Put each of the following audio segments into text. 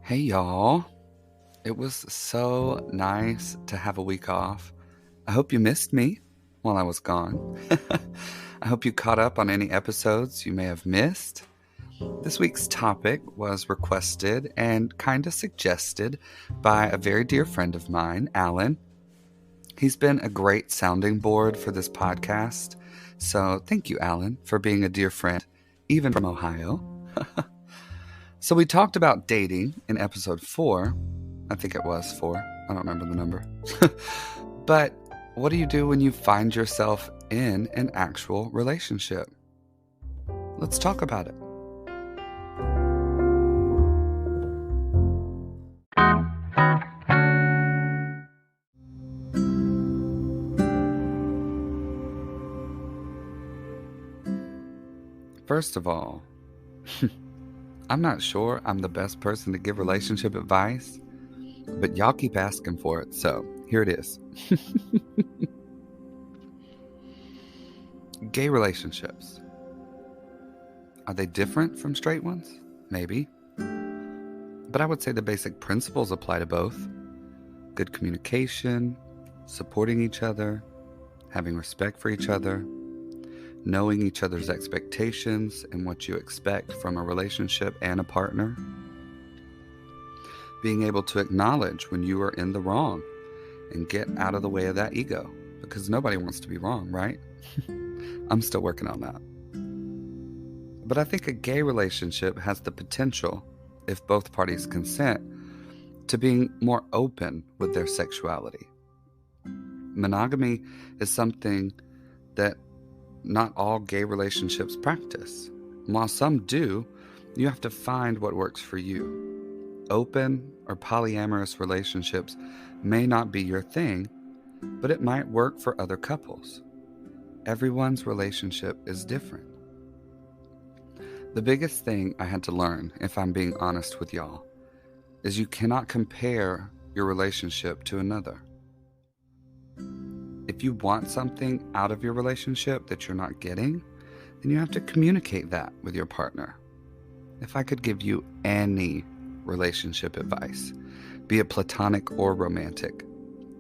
Hey y'all. It was so nice to have a week off. I hope you missed me while I was gone. I hope you caught up on any episodes you may have missed. This week's topic was requested and kind of suggested by a very dear friend of mine, Alan. He's been a great sounding board for this podcast. So thank you, Alan, for being a dear friend, even from Ohio. So we talked about dating in episode 4. I think it was 4. I don't remember the number. But what do you do when you find yourself in an actual relationship? Let's talk about it. First of all, I'm not sure I'm the best person to give relationship advice, but y'all keep asking for it, so here it is. Gay relationships. Are they different from straight ones? Maybe. But I would say the basic principles apply to both. Good communication, supporting each other, having respect for each other, knowing each other's expectations and what you expect from a relationship and a partner. Being able to acknowledge when you are in the wrong and get out of the way of that ego, because nobody wants to be wrong, right? I'm still working on that. But I think a gay relationship has the potential, if both parties consent, to being more open with their sexuality. Monogamy is something that not all gay relationships practice. And while some do, you have to find what works for you. Open or polyamorous relationships may not be your thing, but it might work for other couples. Everyone's relationship is different. The biggest thing I had to learn, if I'm being honest with y'all, is you cannot compare your relationship to another. If you want something out of your relationship that you're not getting, then you have to communicate that with your partner. If I could give you any relationship advice, be it platonic or romantic,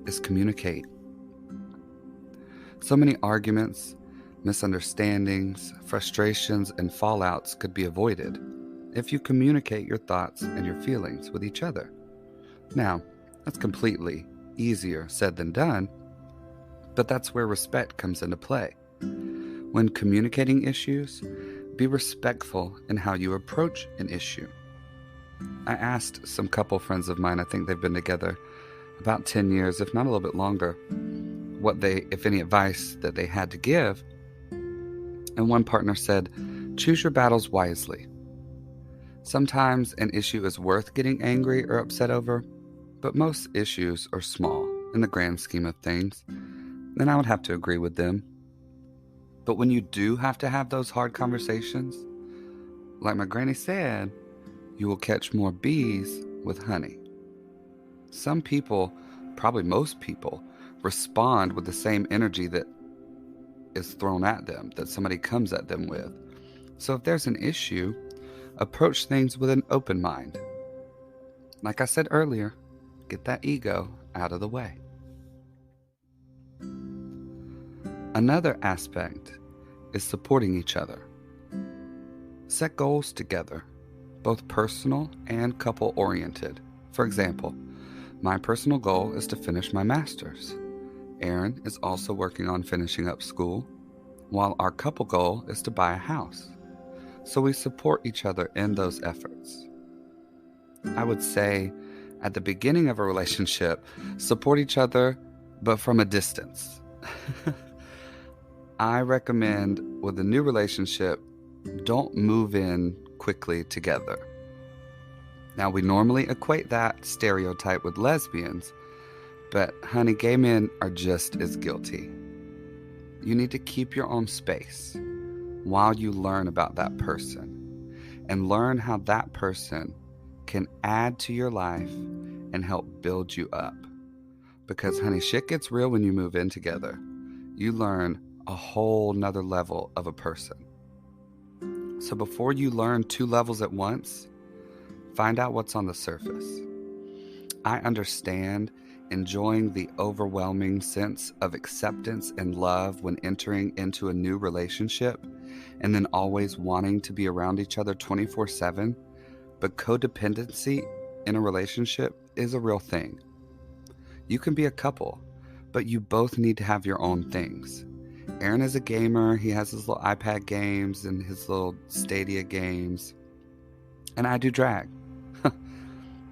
is communicate. So many arguments, misunderstandings, frustrations, and fallouts could be avoided if you communicate your thoughts and your feelings with each other. Now, that's completely easier said than done, but that's where respect comes into play. When communicating issues, be respectful in how you approach an issue. I asked some couple friends of mine, I think they've been together about 10 years, if not a little bit longer, what they, if any, advice that they had to give. And one partner said, choose your battles wisely. Sometimes an issue is worth getting angry or upset over, but most issues are small in the grand scheme of things. Then I would have to agree with them. But when you do have to have those hard conversations, like my granny said, you will catch more bees with honey. Some people, probably most people, respond with the same energy that is thrown at them, that somebody comes at them with. So if there's an issue, approach things with an open mind. Like I said earlier, get that ego out of the way. Another aspect is supporting each other. Set goals together, both personal and couple-oriented. For example, my personal goal is to finish my master's. Aaron is also working on finishing up school, while our couple goal is to buy a house. So we support each other in those efforts. I would say at the beginning of a relationship, support each other, but from a distance. I recommend with a new relationship, don't move in quickly together. Now, we normally equate that stereotype with lesbians, but honey, gay men are just as guilty. You need to keep your own space while you learn about that person and learn how that person can add to your life and help build you up. Because honey, shit gets real when you move in together. You learn a whole nother level of a person. So before you learn 2 levels at once, Find out what's on the surface. I understand enjoying the overwhelming sense of acceptance and love when entering into a new relationship and then always wanting to be around each other 24/7. But codependency in a relationship is a real thing. You can be a couple, but you both need to have your own things. Aaron is a gamer. He has his little iPad games and his little Stadia games. And I do drag.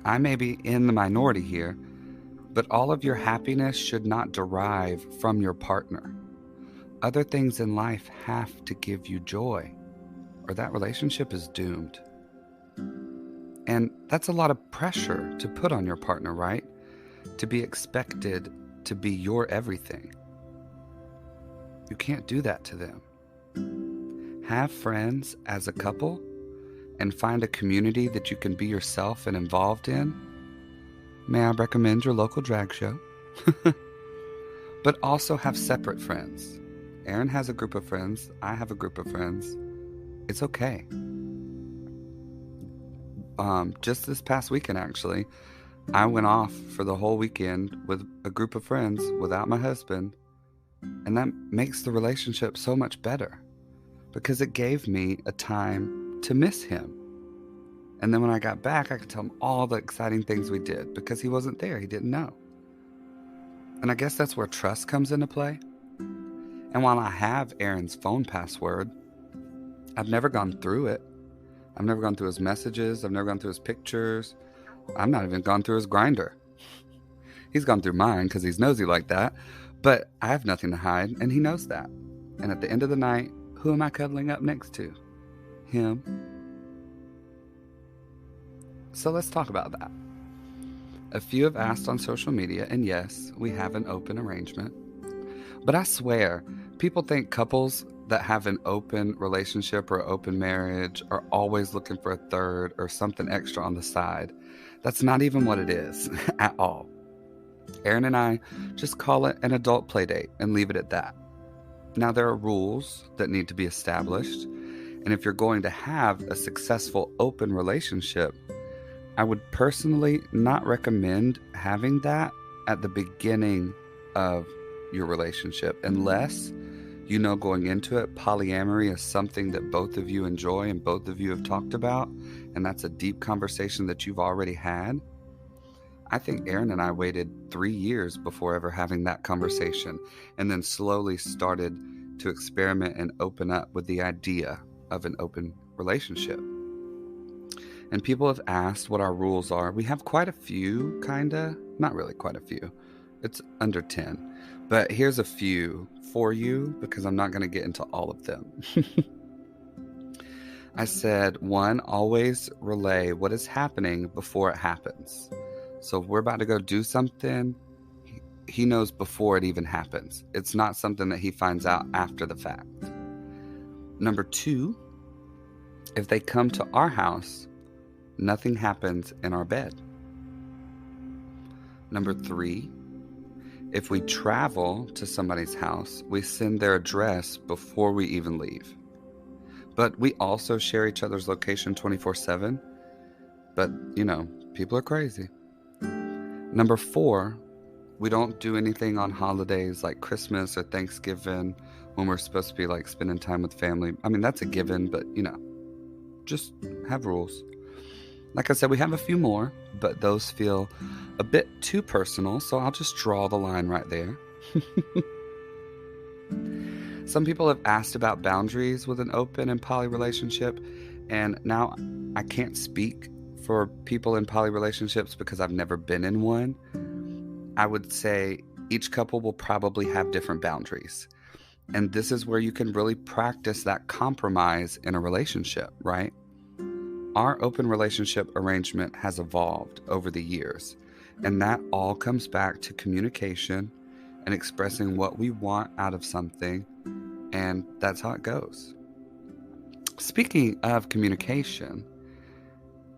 I may be in the minority here, but all of your happiness should not derive from your partner. Other things in life have to give you joy, or that relationship is doomed. And that's a lot of pressure to put on your partner, right? To be expected to be your everything. You can't do that to them. Have friends as a couple and find a community that you can be yourself and involved in. May I recommend your local drag show? But also have separate friends. Aaron has a group of friends. I have a group of friends. It's okay. Just this past weekend, actually, I went off for the whole weekend with a group of friends without my husband, and that makes the relationship so much better because it gave me a time to miss him. And then when I got back, I could tell him all the exciting things we did because he wasn't there. He didn't know. And I guess that's where trust comes into play. And while I have Aaron's phone password, I've never gone through it. I've never gone through his messages. I've never gone through his pictures. I've not even gone through his grinder. He's gone through mine because he's nosy like that. But I have nothing to hide, and he knows that. And at the end of the night, who am I cuddling up next to? Him. So let's talk about that. A few have asked on social media, and yes, we have an open arrangement. But I swear, people think couples that have an open relationship or open marriage are always looking for a third or something extra on the side. That's not even what it is at all. Aaron and I just call it an adult play date and leave it at that. Now, there are rules that need to be established, and if you're going to have a successful open relationship, I would personally not recommend having that at the beginning of your relationship unless you know going into it polyamory is something that both of you enjoy and both of you have talked about, and that's a deep conversation that you've already had. I think Aaron and I waited 3 years before ever having that conversation and then slowly started to experiment and open up with the idea of an open relationship. And people have asked what our rules are. We have quite a few, kinda. Not really quite a few. It's under 10. But here's a few for you because I'm not going to get into all of them. I said, 1, always relay what is happening before it happens. So if we're about to go do something, he knows before it even happens. It's not something that he finds out after the fact. Number 2, if they come to our house, nothing happens in our bed. Number 3, if we travel to somebody's house, we send their address before we even leave. But we also share each other's location 24/7. But, people are crazy. Number 4, we don't do anything on holidays like Christmas or Thanksgiving when we're supposed to be like spending time with family. I mean, that's a given, but, just have rules. Like I said, we have a few more, but those feel a bit too personal, so I'll just draw the line right there. Some people have asked about boundaries with an open and poly relationship, and now I can't speak for people in poly relationships because I've never been in one. I would say each couple will probably have different boundaries, and this is where you can really practice that compromise in a relationship, right? Our open relationship arrangement has evolved over the years, and that all comes back to communication and expressing what we want out of something, and that's how it goes. Speaking of communication,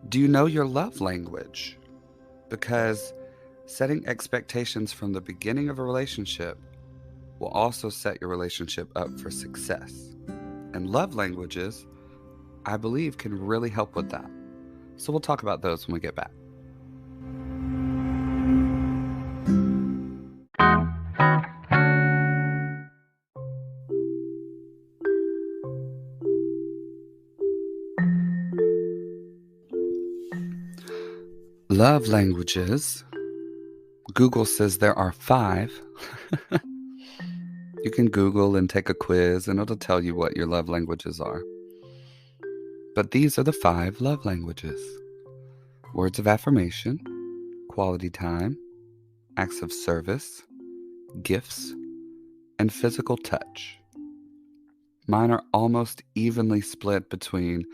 do you know your love language? Because setting expectations from the beginning of a relationship will also set your relationship up for success. And love languages, I believe, can really help with that. So we'll talk about those when we get back. Love languages. Google says there are 5. You can Google and take a quiz and it'll tell you what your love languages are. But these are the 5 love languages: words of affirmation, quality time, acts of service, gifts, and physical touch. Mine are almost evenly split between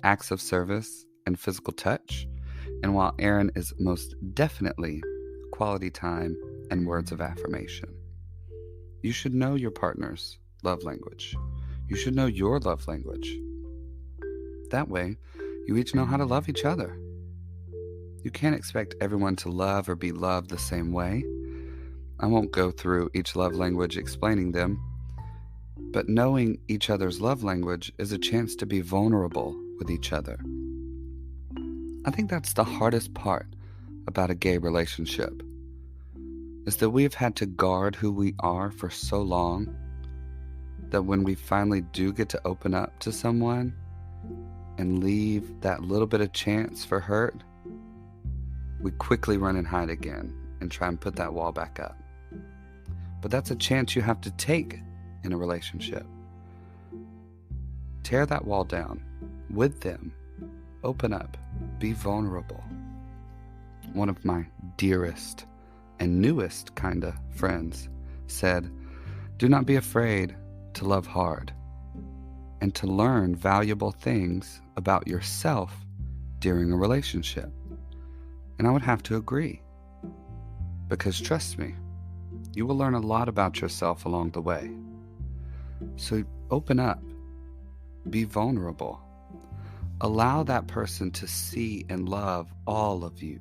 acts of service and physical touch, and while Aaron is most definitely quality time and words of affirmation. You should know your partner's love language. You should know your love language. That way, you each know how to love each other. You can't expect everyone to love or be loved the same way. I won't go through each love language explaining them, but knowing each other's love language is a chance to be vulnerable with each other. I think that's the hardest part about a gay relationship, is that we've had to guard who we are for so long that when we finally do get to open up to someone and leave that little bit of chance for hurt, we quickly run and hide again and try and put that wall back up. But that's a chance you have to take in a relationship. Tear that wall down with them. Open up. Be vulnerable. One of my dearest and newest kinda friends said, "Do not be afraid to love hard and to learn valuable things about yourself during a relationship." And I would have to agree, because trust me, you will learn a lot about yourself along the way. So open up, be vulnerable, allow that person to see and love all of you,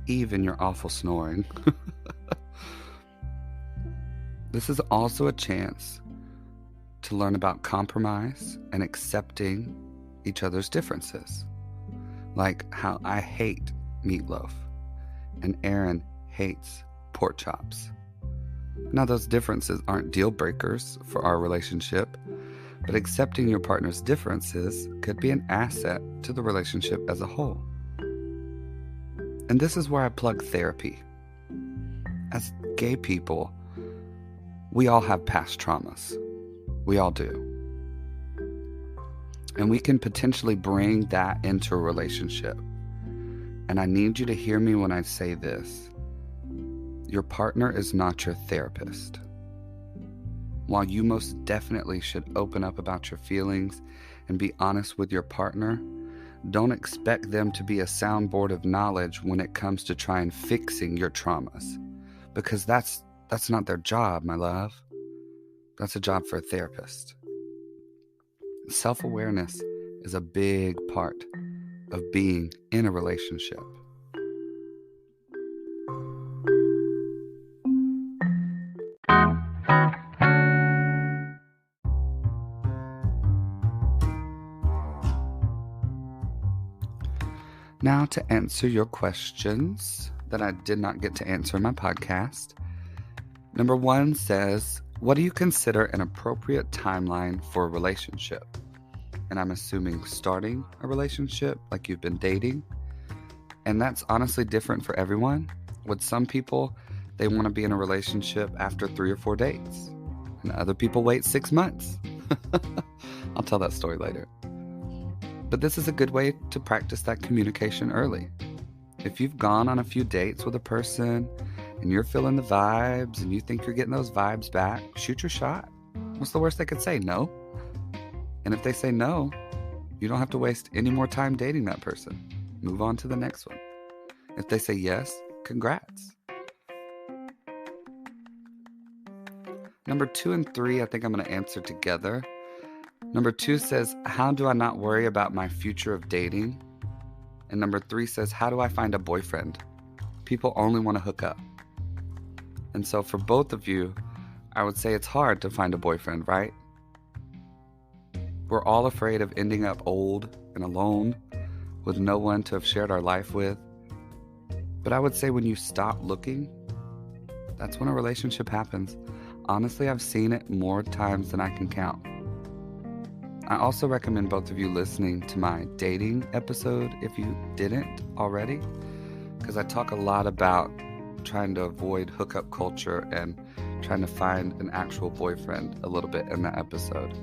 even your awful snoring. This is also a chance to learn about compromise and accepting each other's differences. Like how I hate meatloaf and Aaron hates pork chops. Now, those differences aren't deal breakers for our relationship, but accepting your partner's differences could be an asset to the relationship as a whole. And this is where I plug therapy. As gay people, we all have past traumas. We all do. And we can potentially bring that into a relationship. And I need you to hear me when I say this. Your partner is not your therapist. While you most definitely should open up about your feelings and be honest with your partner, don't expect them to be a soundboard of knowledge when it comes to trying fixing your traumas. Because that's not their job, my love. That's a job for a therapist. Self-awareness is a big part of being in a relationship. Now to answer your questions that I did not get to answer in my podcast. Number 1 says, what do you consider an appropriate timeline for a relationship? And I'm assuming starting a relationship, like you've been dating. And that's honestly different for everyone. With some people, they want to be in a relationship after 3 or 4 dates. And other people wait 6 months. I'll tell that story later. But this is a good way to practice that communication early. If you've gone on a few dates with a person and you're feeling the vibes and you think you're getting those vibes back, shoot your shot. What's the worst they could say? No. And if they say no, you don't have to waste any more time dating that person. Move on to the next one. If they say yes, congrats. Number 2 and 3, I think I'm going to answer together. Number 2 says, how do I not worry about my future of dating? And number 3 says, how do I find a boyfriend? People only want to hook up. And so for both of you, I would say it's hard to find a boyfriend, right? We're all afraid of ending up old and alone, with no one to have shared our life with. But I would say when you stop looking, that's when a relationship happens. Honestly, I've seen it more times than I can count. I also recommend both of you listening to my dating episode if you didn't already, because I talk a lot about trying to avoid hookup culture and trying to find an actual boyfriend a little bit in that episode.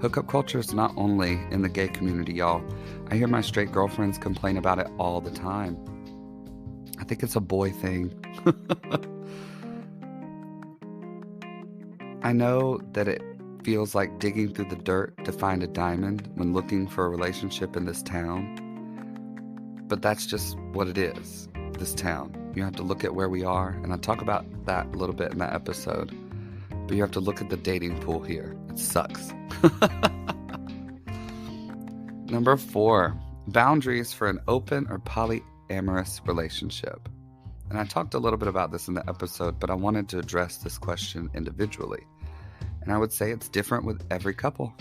Hookup culture is not only in the gay community, y'all. I hear my straight girlfriends complain about it all the time. I think it's a boy thing. I know that it feels like digging through the dirt to find a diamond when looking for a relationship in this town. But that's just what it is, this town. You have to look at where we are, and I talk about that a little bit in that episode. But you have to look at the dating pool here. It sucks. Number 4, boundaries for an open or polyamorous relationship. And I talked a little bit about this in the episode, but I wanted to address this question individually. And I would say it's different with every couple.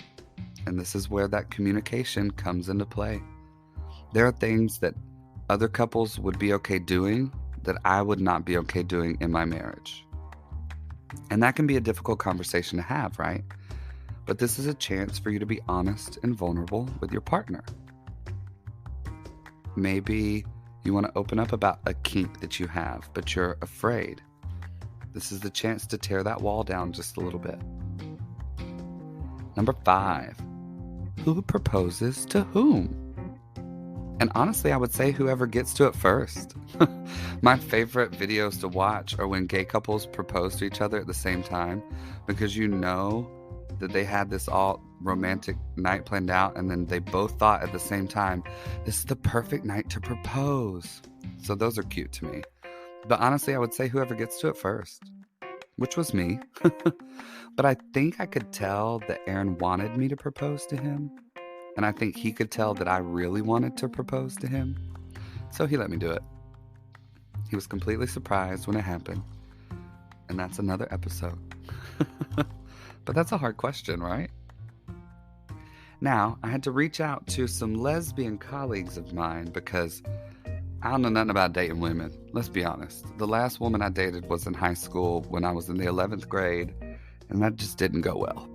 And this is where that communication comes into play. There are things that other couples would be okay doing that I would not be okay doing in my marriage. And that can be a difficult conversation to have, right? But this is a chance for you to be honest and vulnerable with your partner. Maybe you want to open up about a kink that you have, but you're afraid. This is the chance to tear that wall down just a little bit. Number 5, who proposes to whom? And honestly, I would say whoever gets to it first. My favorite videos to watch are when gay couples propose to each other at the same time, because you know that they had this all romantic night planned out, and then they both thought at the same time, this is the perfect night to propose. So those are cute to me. But honestly, I would say whoever gets to it first, which was me. But I think I could tell that Aaron wanted me to propose to him. And I think he could tell that I really wanted to propose to him. So he let me do it. He was completely surprised when it happened. And that's another episode. But that's a hard question, right? Now, I had to reach out to some lesbian colleagues of mine because I don't know nothing about dating women. Let's be honest. The last woman I dated was in high school when I was in the 11th grade, and that just didn't go well.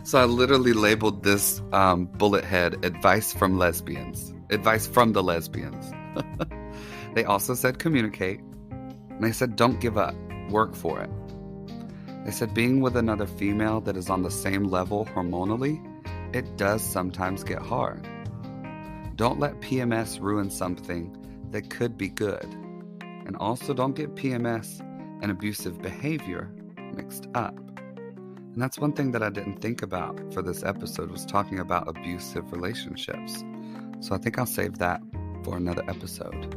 So I literally labeled this bullet head advice from lesbians. Advice from the lesbians. They also said communicate. And they said don't give up. Work for it. They said being with another female that is on the same level hormonally, it does sometimes get hard. Don't let PMS ruin something that could be good. And also don't get PMS and abusive behavior mixed up. And that's one thing that I didn't think about for this episode, was talking about abusive relationships. So I think I'll save that for another episode.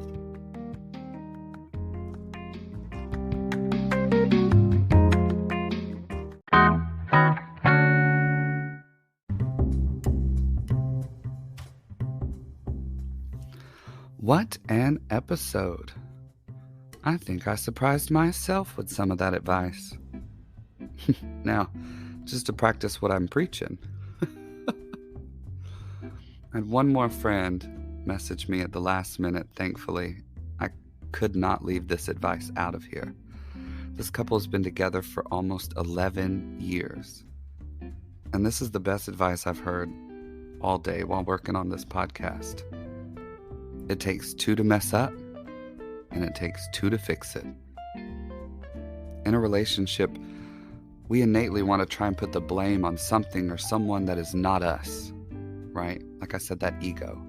What an episode. I think I surprised myself with some of that advice. Now, just to practice what I'm preaching. I had one more friend message me at the last minute. Thankfully, I could not leave this advice out of here. This couple has been together for almost 11 years. And this is the best advice I've heard all day while working on this podcast. It takes 2 to mess up, and it takes 2 to fix it. In a relationship, we innately want to try and put the blame on something or someone that is not us, right? Like I said, that ego.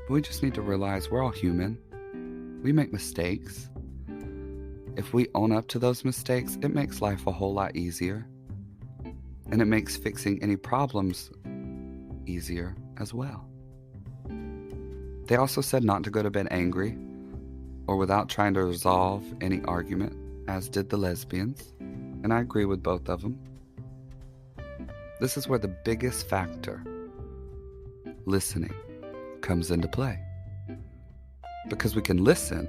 But we just need to realize we're all human. We make mistakes. If we own up to those mistakes, it makes life a whole lot easier. And it makes fixing any problems easier as well. They also said not to go to bed angry or without trying to resolve any argument, as did the lesbians. And I agree with both of them. This is where the biggest factor, listening, comes into play. Because we can listen,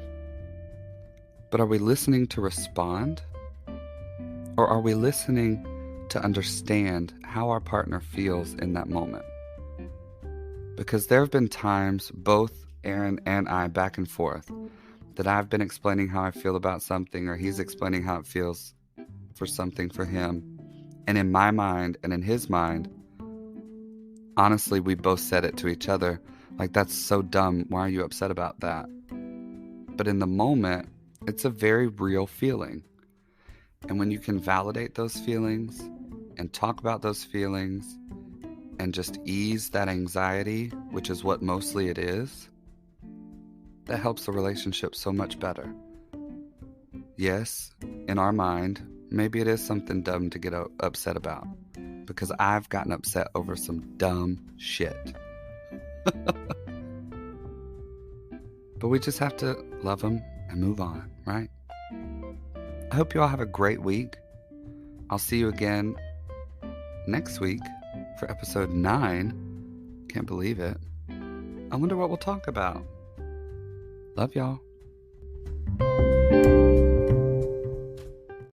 but are we listening to respond? Or are we listening to understand how our partner feels in that moment. Because there have been times, both Aaron and I back and forth, that I've been explaining how I feel about something, or he's explaining how it feels for something for him. And in my mind and in his mind, honestly, we both said it to each other, like, that's so dumb. Why are you upset about that? But in the moment, it's a very real feeling. And when you can validate those feelings and talk about those feelings and just ease that anxiety, which is what mostly it is, that helps the relationship so much better. Yes, in our mind, maybe it is something dumb to get upset about, because I've gotten upset over some dumb shit. But we just have to love them and move on, right? I hope you all have a great week. I'll see you again next week for episode 9. Can't believe it. I wonder what we'll talk about. Love y'all.